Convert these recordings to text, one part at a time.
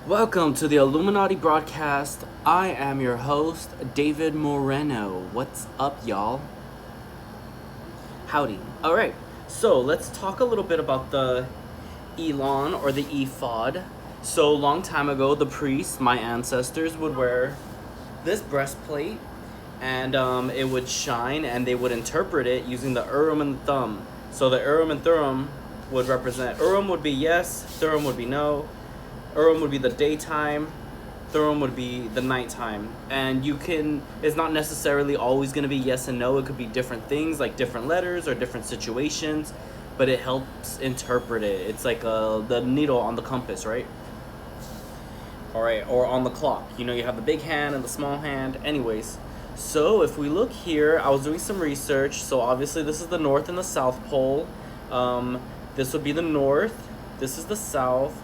Welcome to the Illuminati broadcast. I am your host, David Moreno. What's up, y'all? Howdy. Alright, so let's talk a little bit about the Elon or the ephod. So, long time ago, the priests, my ancestors, would wear this breastplate and it would shine and they would interpret it using the Urim and Thummim. So, the Urim and Thummim would represent Urim would be yes, Thummim would be no. Urim would be the daytime, Thummim would be the nighttime. And it's not necessarily always going to be yes and no. It could be different things, like different letters or different situations, but it helps interpret it. It's like the needle on the compass, right? All right, or on the clock. You have the big hand and the small hand. Anyways, so if we look here, I was doing some research. So obviously this is the North and the South Pole. This would be the North. This is the South.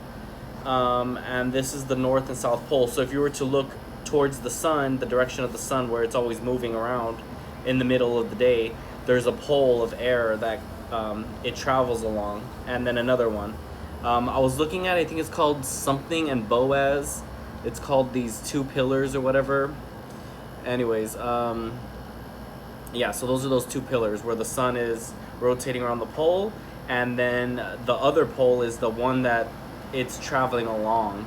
And this is the North and South Pole. So if you were to look towards the sun, the direction of the sun where it's always moving around in the middle of the day, there's a pole of air that it travels along, and then another one. I was looking at, I think it's called something and Boaz. It's called these two pillars or whatever. Anyways, yeah, so those are those two pillars where the sun is rotating around the pole, and then the other pole is the one that it's traveling along.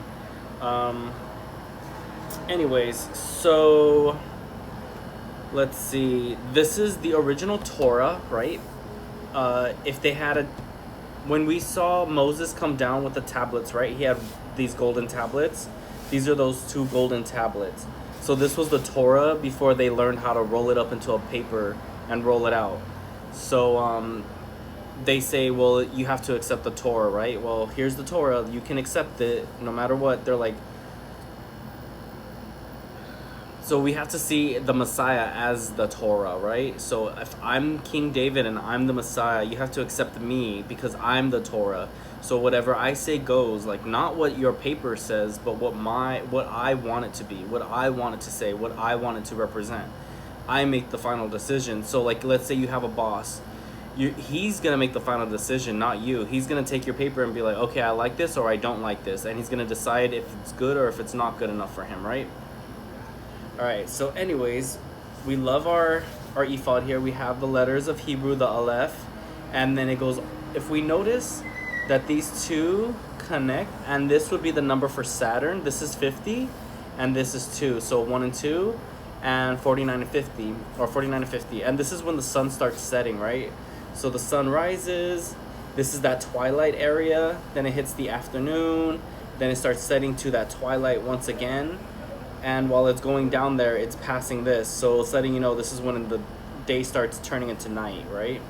Anyways, so let's see. This is the original Torah, right? If they had when we saw Moses come down with the tablets, right? He had these golden tablets. These are those two golden tablets. So this was the Torah before they learned how to roll it up into a paper and roll it out. So they say, well, you have to accept the Torah, right? Well, here's the Torah. You can accept it no matter what. They're like, so we have to see the Messiah as the Torah, right? So if I'm King David and I'm the Messiah, you have to accept me because I'm the Torah. So whatever I say goes, like not what your paper says, but what I want it to be, what I want it to say, what I want it to represent. I make the final decision. So like, let's say you have a boss. He's going to make the final decision, not you. He's going to take your paper and be like, okay, I like this or I don't like this. And he's going to decide if it's good or if it's not good enough for him, right? All right, so anyways, we love our ephod here. We have the letters of Hebrew, the Aleph, and then it goes, if we notice that these two connect, and this would be the number for Saturn. This is 50, and this is 2. So 1 and 2, and 49 and 50, or 49 and 50. And this is when the sun starts setting, right? So the sun rises, this is that twilight area, then it hits the afternoon, then it starts setting to that twilight once again, and while it's going down there, it's passing this, so it's letting you know this is when the day starts turning into night, right?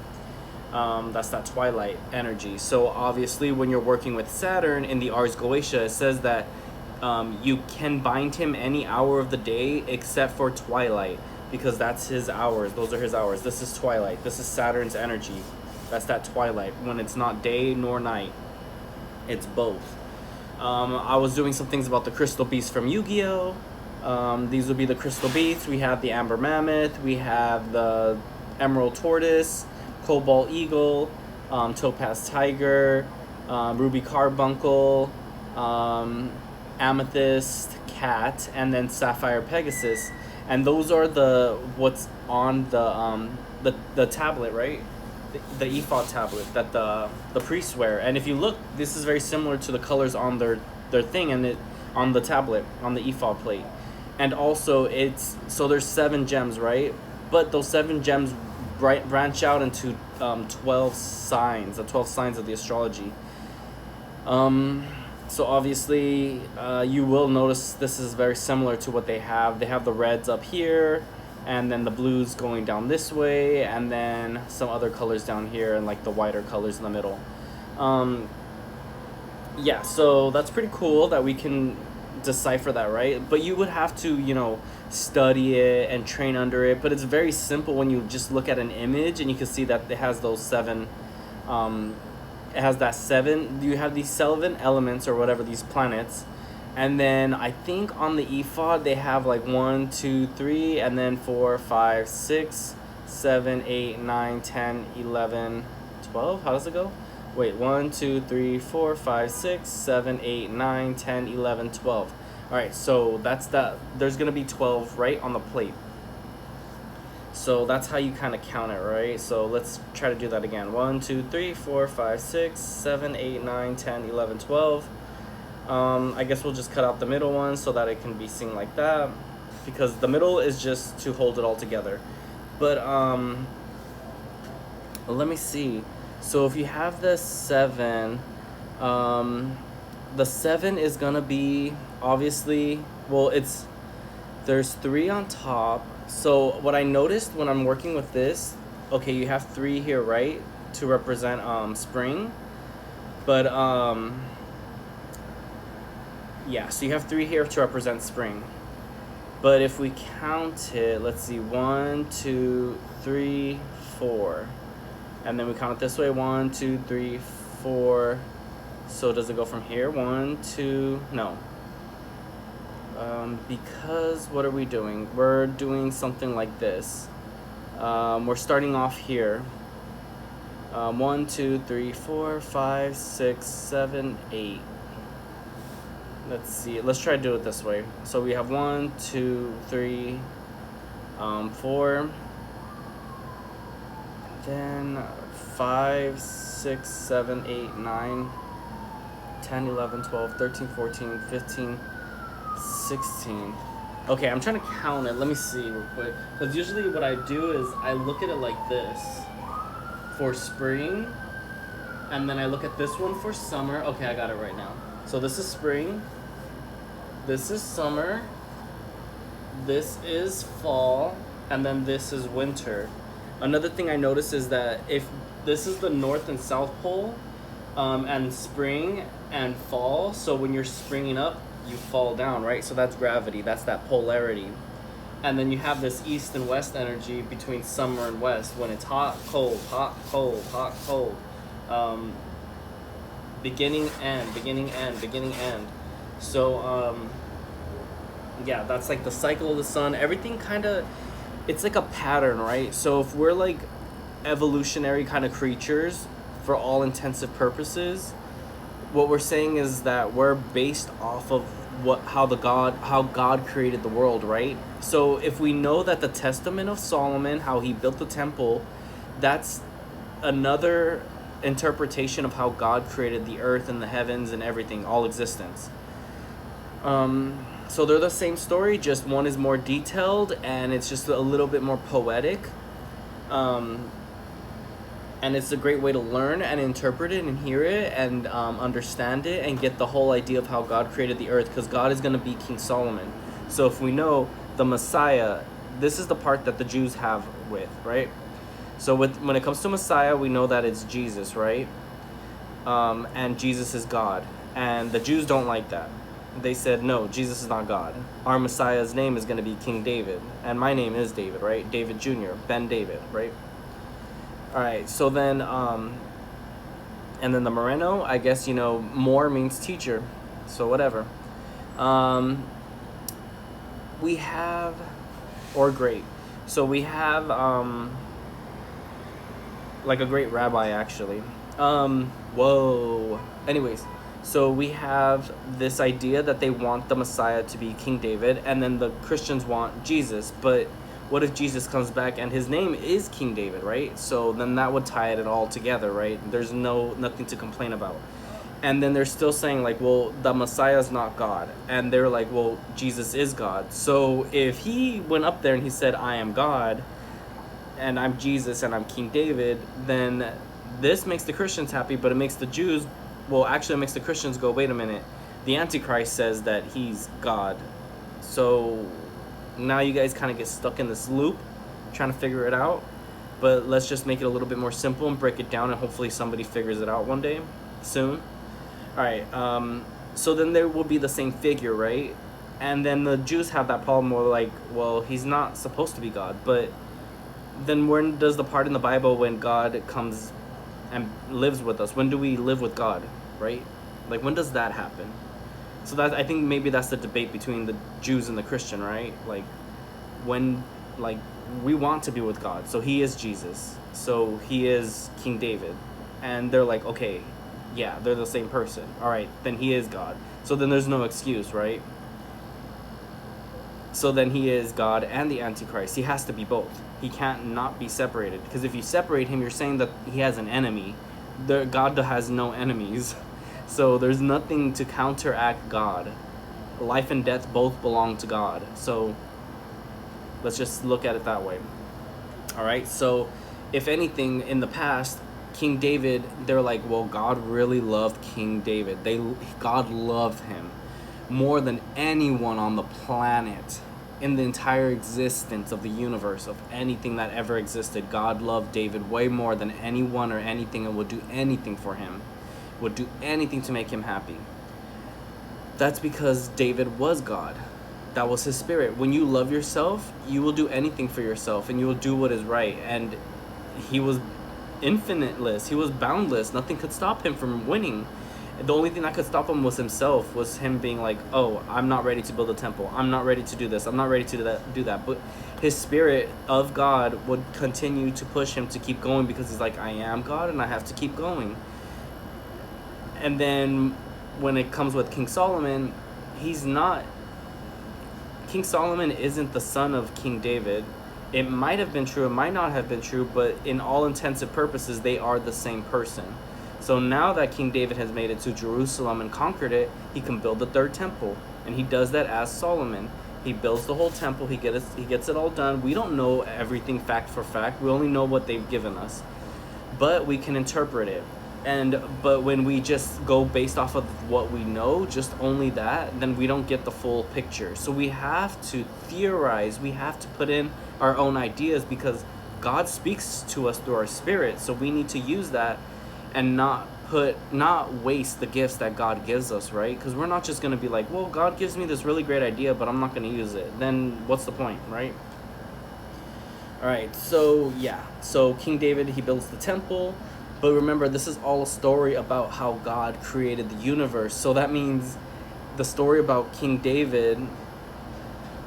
That's that twilight energy. So obviously when you're working with Saturn in the Ars Goetia, it says that you can bind him any hour of the day except for twilight, because that's his hours. Those are his hours. This is twilight. This is Saturn's energy. That's that twilight when it's not day nor night. It's both. I was doing some things about the crystal beasts from Yu-Gi-Oh! These would be the crystal beasts. We have the amber mammoth. We have the emerald tortoise, cobalt eagle, topaz tiger, ruby carbuncle, amethyst cat, and then sapphire pegasus. And those are what's on the tablet, right? The ephod tablet that the priests wear. And if you look, this is very similar to the colors on their thing and on the tablet, on the ephod plate. And also so there's 7 gems, right? But those 7 gems branch out into 12 signs, the 12 signs of the astrology. So obviously, you will notice this is very similar to what they have. They have the reds up here, and then the blues going down this way, and then some other colors down here, and like the whiter colors in the middle. Yeah, so that's pretty cool that we can decipher that, right? But you would have to, study it and train under it. But it's very simple when you just look at an image, and you can see that it has those 7 it has that 7, you have these 7 elements or whatever, these planets, and then I think on the ephod they have like 1, 2, 3, and then 4, 5, 6, 7, 8, 9, 10, 11, 12. How does it go? Wait, 1, 2, 3, 4, 5, 6, 7, 8, 9, 10, 11, 12. All right, so that's that. There's going to be 12 right on the plate. So that's how you kind of count it, right? So let's try to do that again. 1, 2, 3, 4, 5, 6, 7, 8, 9, 10, 11, 12. I guess we'll just cut out the middle one so that it can be seen like that, because the middle is just to hold it all together. But let me see. So if you have the 7, the 7 is gonna be obviously, well, there's 3 on top. So what I noticed when I'm working with this, okay, you have 3 here, right, to represent spring, but yeah, so you have 3 here to represent spring. But if we count it, let's see, 1, 2, 3, 4, and then we count it this way, 1, 2, 3, 4. So does it go from here? 1, 2, no. Because what are we doing? We're doing something like this. We're starting off here. 1, 2, 3, 4, 5, 6, 7, 8. Let's see. Let's try to do it this way. So we have 1, 2, 3, 4. Then 5, 6, 7, 8, 9, 10, 11, 12, 13, 14, 15, 16. Okay, I'm trying to count it. Let me see real quick. Because usually what I do is I look at it like this for spring. And then I look at this one for summer. Okay, I got it right now. So this is spring. This is summer. This is fall. And then this is winter. Another thing I noticed is that if this is the North and South Pole, and spring and fall, so when you're springing up, you fall down, right? So that's gravity, that's that polarity. And then you have this east and west energy between summer and west, when it's hot, cold, hot, cold, hot, cold. Beginning, end, beginning, end, beginning, end. So, yeah, that's like the cycle of the sun. Everything kind of, it's like a pattern, right? So if we're like evolutionary kind of creatures, for all intensive purposes, what we're saying is that we're based off of how God created the world, right? So if we know that the Testament of Solomon, how he built the temple, that's another interpretation of how God created the earth and the heavens and everything, all existence. So they're the same story, just one is more detailed and it's just a little bit more poetic. And it's a great way to learn and interpret it and hear it and understand it and get the whole idea of how God created the earth, because God is going to be King Solomon. So if we know the Messiah, this is the part that the Jews have with, right? So when it comes to Messiah, we know that it's Jesus, right? And Jesus is God. And the Jews don't like that. They said, no, Jesus is not God. Our Messiah's name is going to be King David. And my name is David, right? David Jr., Ben David, right? All right, so then, and then the Moreno, I guess, more means teacher, so whatever. We have, or great. So we have, like a great rabbi, actually. Whoa. Anyways, so we have this idea that they want the Messiah to be King David, and then the Christians want Jesus, but what if Jesus comes back and his name is King David, right? So then that would tie it all together, right? There's nothing to complain about. And then they're still saying like, well, the Messiah is not God. And they're like, well, Jesus is God. So if he went up there and he said, I am God, and I'm Jesus, and I'm King David, then this makes the Christians happy, but it makes the Jews, well, actually it makes the Christians go, wait a minute. The Antichrist says that he's God. So now you guys kind of get stuck in this loop trying to figure it out, but let's just make it a little bit more simple and break it down, and hopefully somebody figures it out one day soon. All right, so then there will be the same figure, right? And then the Jews have that problem where like, well, he's not supposed to be God, but then when does the part in the Bible when God comes and lives with us, when do we live with God, right? Like, when does that happen? So that, I think maybe that's the debate between the Jews and the Christian, right? Like, when, like, we want to be with God. So he is Jesus. So he is King David. and they're like, okay, yeah, they're the same person. All right, then he is God. So then there's no excuse, right? So then he is God and the Antichrist. He has to be both. He can't not be separated, because if you separate him, you're saying that he has an enemy. God has no enemies. So there's nothing to counteract God. Life and death both belong to God. So let's just look at it that way. All right, so if anything, in the past, King David, they're like, well, God really loved King David. God loved him more than anyone on the planet, in the entire existence of the universe, of anything that ever existed. God loved David way more than anyone or anything, and would do anything for him, would do anything to make him happy. That's because David was God. That was his spirit. When you love yourself, you will do anything for yourself, and you will do what is right. And he was infiniteless. He was boundless. Nothing could stop him from winning. The only thing that could stop him was himself, was him being like, oh, I'm not ready to build a temple. I'm not ready to do this. I'm not ready to do that. But his spirit of God would continue to push him to keep going, because he's like, I am God and I have to keep going. And then when it comes with King Solomon, King Solomon isn't the son of King David. It might have been true, it might not have been true, but in all intents and purposes, they are the same person. So now that King David has made it to Jerusalem and conquered it, he can build the third temple. And he does that as Solomon. He builds the whole temple, he gets it all done. We don't know everything fact for fact, we only know what they've given us. But we can interpret it. But when we just go based off of what we know, just only that, then we don't get the full picture. So we have to theorize, we have to put in our own ideas, because God speaks to us through our spirit. So we need to use that and not waste the gifts that God gives us, right? Because we're not just going to be like, well, God gives me this really great idea, but I'm not going to use it. Then what's the point, right? All right, so yeah. So King David, he builds the temple. But remember, this is all a story about how God created the universe. So that means the story about King David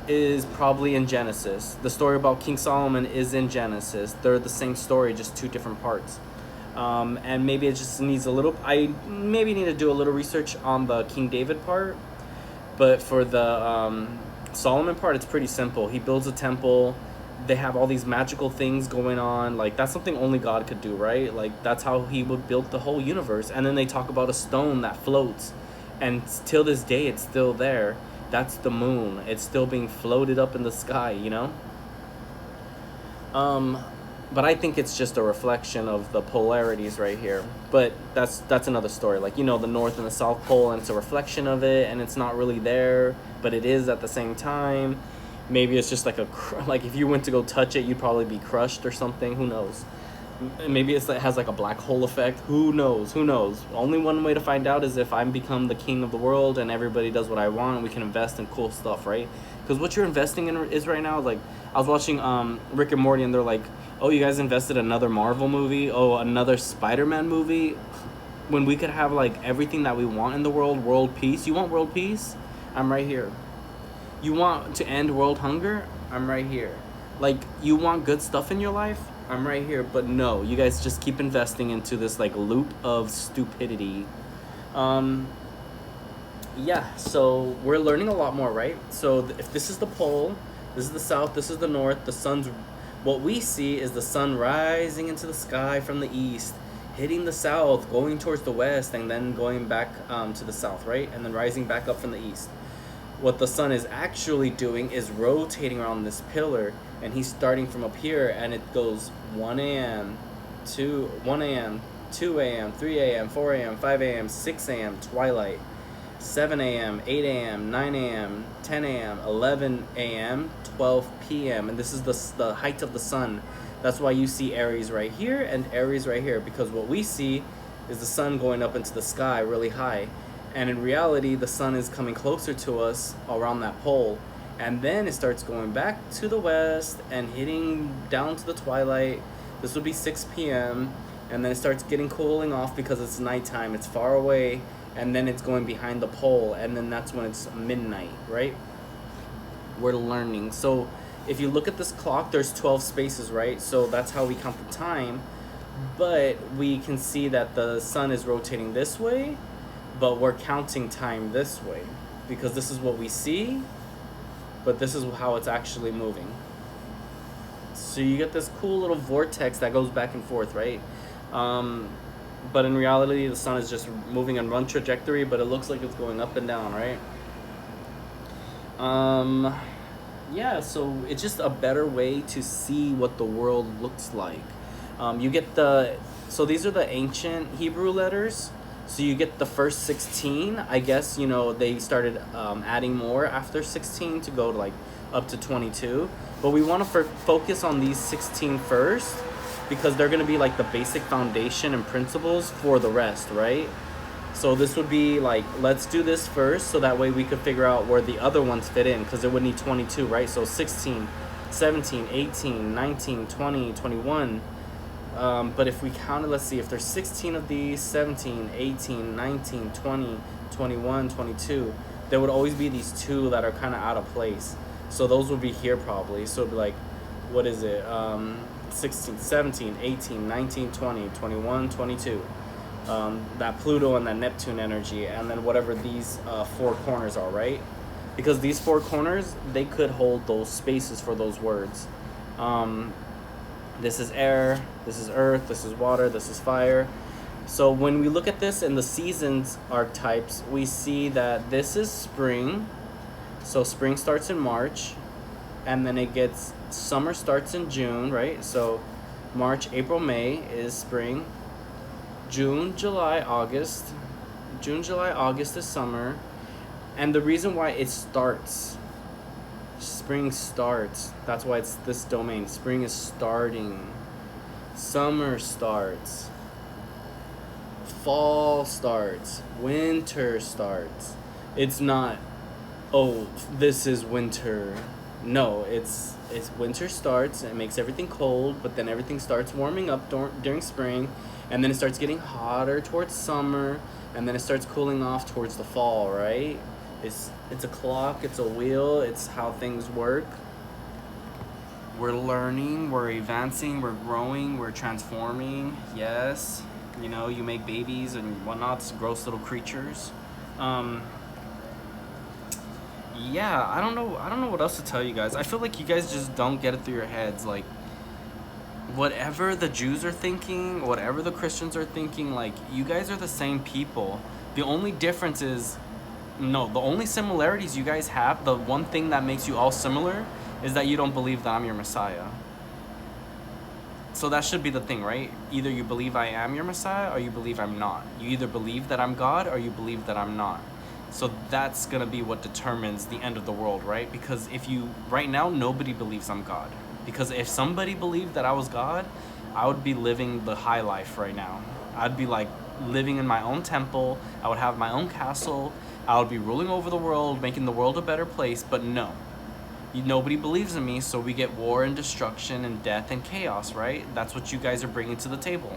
is probably in Genesis. The story about King Solomon is in Genesis. They're the same story, just two different parts. And maybe it just needs I maybe need to do a little research on the King David part. But for the Solomon part, it's pretty simple. He builds a temple. They have all these magical things going on. Like, that's something only God could do, right? Like, that's how he would build the whole universe. And then they talk about a stone that floats, and till this day it's still there. That's the moon. It's still being floated up in the sky, you know? But I think it's just a reflection of the polarities right here. But that's another story. Like, you know, the North and the South Pole, and it's a reflection of it, and it's not really there, but it is at the same time. Maybe it's just like like if you went to go touch it, you'd probably be crushed or something. Who knows? Maybe it has like a black hole effect. Who knows? Only one way to find out is if I become the king of the world and everybody does what I want, and we can invest in cool stuff, right? Because what you're investing in is right now, like, I was watching Rick and Morty, and they're like, oh, you guys invested in another Marvel movie? Oh, another Spider-Man movie? When we could have like everything that we want in the world peace. You want world peace? I'm right here. You want to end world hunger? I'm right here. Like, you want good stuff in your life? I'm right here. But no, you guys just keep investing into this like loop of stupidity. Yeah, so we're learning a lot more, right? So if this is the pole, this is the south, this is the north, what we see is the sun rising into the sky from the east, hitting the south, going towards the west, and then going back to the south, right? And then rising back up from the east. What the sun is actually doing is rotating around this pillar, and he's starting from up here, and it goes 1 a.m., 2 a.m., 3 a.m., 4 a.m., 5 a.m., 6 a.m., twilight, 7 a.m., 8 a.m., 9 a.m., 10 a.m., 11 a.m., 12 p.m., and this is the height of the sun. That's why you see Aries right here and Aries right here, because what we see is the sun going up into the sky really high. And in reality, the sun is coming closer to us around that pole. And then it starts going back to the west and hitting down to the twilight. This would be 6 p.m. And then it starts cooling off because it's nighttime. It's far away. And then it's going behind the pole. And then that's when it's midnight, right? We're learning. So if you look at this clock, there's 12 spaces, right? So that's how we count the time. But we can see that the sun is rotating this way, but we're counting time this way because this is what we see, but this is how it's actually moving. So you get this cool little vortex that goes back and forth, right? But in reality, the sun is just moving in one trajectory, but it looks like it's going up and down, right? Yeah, so it's just a better way to see what the world looks like. You get so these are the ancient Hebrew letters. So you get the first 16. I guess, they started adding more after 16 to go to like up to 22. But we want to focus on these 16 first because they're going to be like the basic foundation and principles for the rest, right? So this would be like, let's do this first so that way we could figure out where the other ones fit in because it would need 22, right? So 16, 17, 18, 19, 20, 21. But if we counted, let's see, if there's 16 of these, 17, 18, 19, 20, 21, 22, there would always be these two that are kind of out of place. So those would be here probably. So it'd be like, what is it? 16, 17, 18, 19, 20, 21, 22. That Pluto and that Neptune energy, and then whatever these four corners are, right? Because these four corners, they could hold those spaces for those words. This is air, this is earth, this is water, this is fire. So when we look at this in the seasons archetypes, we see that this is spring. So spring starts in March, and then summer starts in June, right? So March, April, May is spring. June, July, August is summer. And the reason why it starts, spring starts, that's why it's this domain. Spring is starting. Summer starts. Fall starts. Winter starts. It's not, oh, this is winter. No, it's winter starts and it makes everything cold, but then everything starts warming up during spring, and then it starts getting hotter towards summer, and then it starts cooling off towards the fall, right? It's a clock, it's a wheel, it's how things work. We're learning, we're advancing, we're growing, we're transforming. Yes, you make babies and whatnot, it's gross little creatures. Yeah, I don't know what else to tell you guys. I feel like you guys just don't get it through your heads. Like, whatever the Jews are thinking, whatever the Christians are thinking, like, you guys are the same people. The only difference is, the only similarities you guys have, the one thing that makes you all similar is that you don't believe that I'm your Messiah. So that should be the thing, right? Either you believe I am your Messiah or you believe I'm not. You either believe that I'm God or you believe that I'm not. So that's going to be what determines the end of the world, right? Because right now, nobody believes I'm God. Because if somebody believed that I was God, I would be living the high life right now. I'd be like living in my own temple. I would have my own castle. I would be ruling over the world, making the world a better place. But no, nobody believes in me. So we get war and destruction and death and chaos, right? That's what you guys are bringing to the table.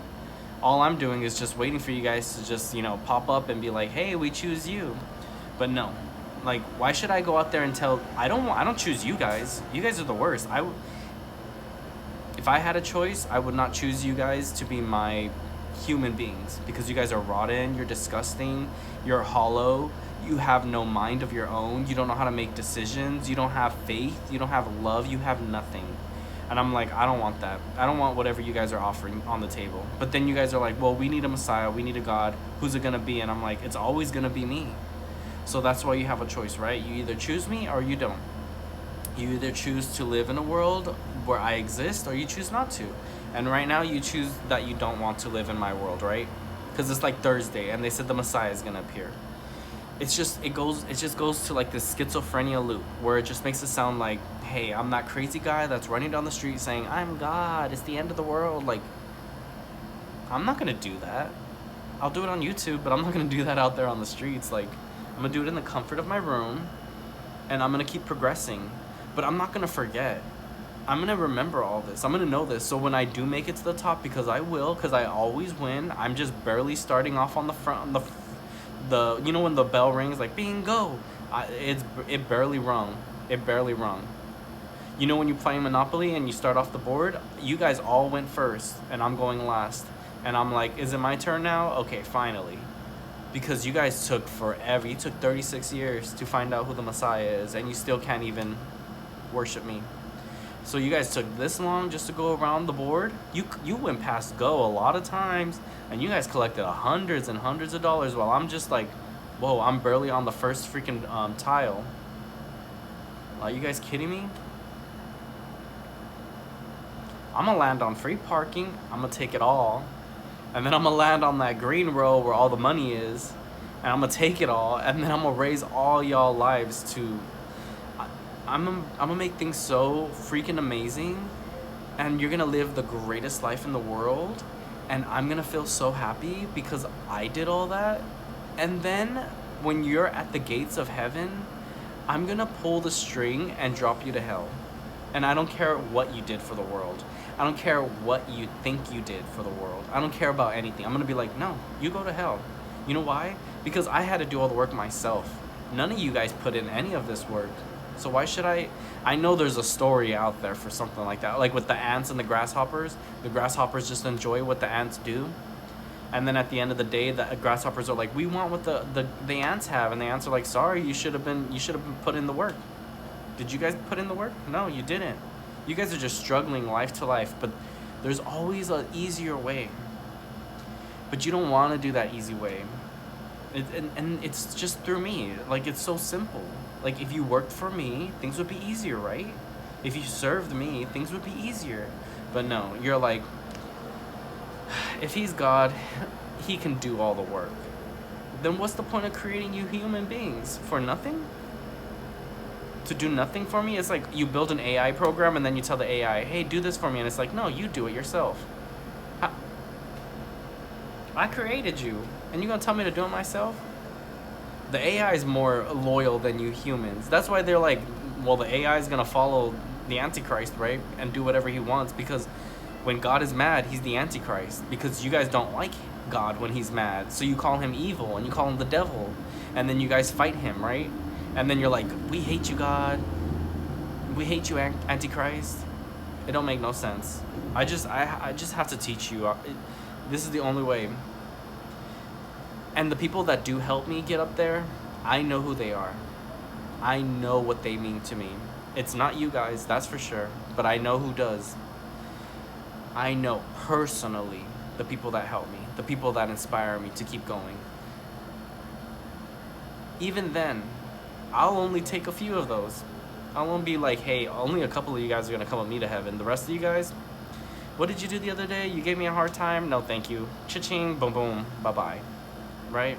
All I'm doing is just waiting for you guys to just, pop up and be like, hey, we choose you. But no, like, why should I go out there and tell? I don't choose you guys. You guys are the worst. If I had a choice, I would not choose you guys to be my human beings because you guys are rotten. You're disgusting. You're hollow. You have no mind of your own. You don't know how to make decisions. You don't have faith. You don't have love. You have nothing. And I'm like, I don't want that. I don't want whatever you guys are offering on the table. But then you guys are like, well, we need a Messiah. We need a God. Who's it gonna be? And I'm like, it's always gonna be me. So that's why you have a choice, right? You either choose me or you don't. You either choose to live in a world where I exist or you choose not to. And right now you choose that you don't want to live in my world, right? Because it's like Thursday and they said the Messiah is going to appear. It just goes to like this schizophrenia loop where it just makes it sound like, hey, I'm that crazy guy that's running down the street saying, I'm God, it's the end of the world. Like, I'm not going to do that. I'll do it on YouTube, but I'm not going to do that out there on the streets. Like, I'm going to do it in the comfort of my room, and I'm going to keep progressing. But I'm not going to forget. I'm going to remember all this. I'm going to know this. So when I do make it to the top, because I will, because I always win, I'm just barely starting off on the front, when the bell rings, like, bingo, it barely rung. It barely rung. You know when you play Monopoly and you start off the board, you guys all went first and I'm going last. And I'm like, is it my turn now? Okay, finally. Because you guys took forever. You took 36 years to find out who the Messiah is, and you still can't even worship me. So you guys took this long just to go around the board? You went past go a lot of times, and you guys collected hundreds and hundreds of dollars while I'm just like, whoa, I'm barely on the first freaking tile. Are you guys kidding me? I'm gonna land on free parking. I'm gonna take it all. And then I'm gonna land on that green row where all the money is. And I'm gonna take it all. And then I'm gonna raise all y'all lives to... I'm gonna make things so freaking amazing. And you're gonna live the greatest life in the world. And I'm gonna feel so happy because I did all that. And then when you're at the gates of heaven, I'm gonna pull the string and drop you to hell. And I don't care what you did for the world. I don't care what you think you did for the world. I don't care about anything. I'm gonna be like, no, you go to hell. You know why? Because I had to do all the work myself. None of you guys put in any of this work. So why should I? I know there's a story out there for something like that. Like with the ants and the grasshoppers just enjoy what the ants do. And then at the end of the day, the grasshoppers are like, we want what the ants have. And the ants are like, sorry, you should have been put in the work. Did you guys put in the work? No, you didn't. You guys are just struggling life to life, but there's always an easier way. But you don't want to do that easy way. And it's just through me. Like, it's so simple. Like, if you worked for me, things would be easier, right? If you served me, things would be easier. But no, you're like, if he's God, he can do all the work. Then what's the point of creating you human beings? For nothing? To do nothing for me? It's like you build an AI program and then you tell the AI, hey, do this for me. And it's like, no, you do it yourself. I created you. And you're going to tell me to do it myself? The AI is more loyal than you humans. That's why they're like, well, the AI is going to follow the Antichrist, right? And do whatever he wants. Because when God is mad, he's the Antichrist. Because you guys don't like God when he's mad. So you call him evil and you call him the devil. And then you guys fight him, right? And then you're like, we hate you, God. We hate you, Antichrist. It don't make no sense. I just have to teach you. This is the only way. And the people that do help me get up there, I know who they are. I know what they mean to me. It's not you guys, that's for sure. But I know who does. I know personally the people that help me. The people that inspire me to keep going. Even then, I'll only take a few of those. I won't be like, hey, only a couple of you guys are gonna come with me to heaven. The rest of you guys, what did you do the other day? You gave me a hard time? No, thank you. Cha-ching, boom, boom, bye-bye. Right?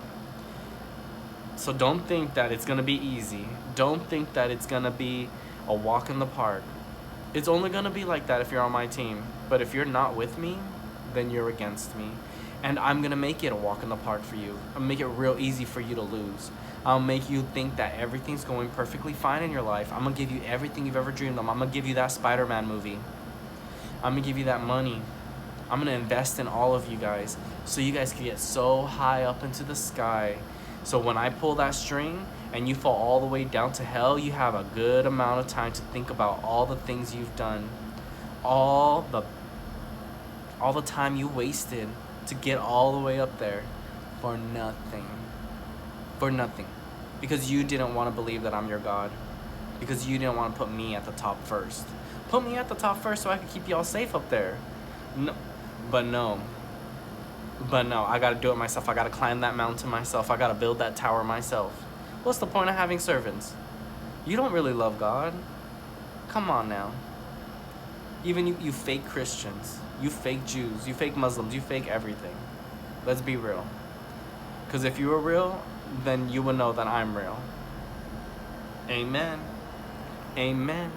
So don't think that it's gonna be easy. Don't think that it's gonna be a walk in the park. It's only gonna be like that if you're on my team. But if you're not with me, then you're against me. And I'm gonna make it a walk in the park for you. I'll make it real easy for you to lose. I'll make you think that everything's going perfectly fine in your life. I'm gonna give you everything you've ever dreamed of. I'm gonna give you that Spider-Man movie. I'm gonna give you that money. I'm gonna invest in all of you guys so you guys can get so high up into the sky. So when I pull that string and you fall all the way down to hell, you have a good amount of time to think about all the things you've done. All the time you wasted to get all the way up there for nothing. For nothing. Because you didn't want to believe that I'm your God. Because you didn't want to put me at the top first. Put me at the top first so I could keep y'all safe up there. No, but no, I gotta do it myself. I gotta climb that mountain myself. I gotta build that tower myself. What's the point of having servants? You don't really love God. Come on now. Even you fake Christians, you fake Jews, you fake Muslims, you fake everything. Let's be real. Because if you were real, then you would know that I'm real. Amen. Amen.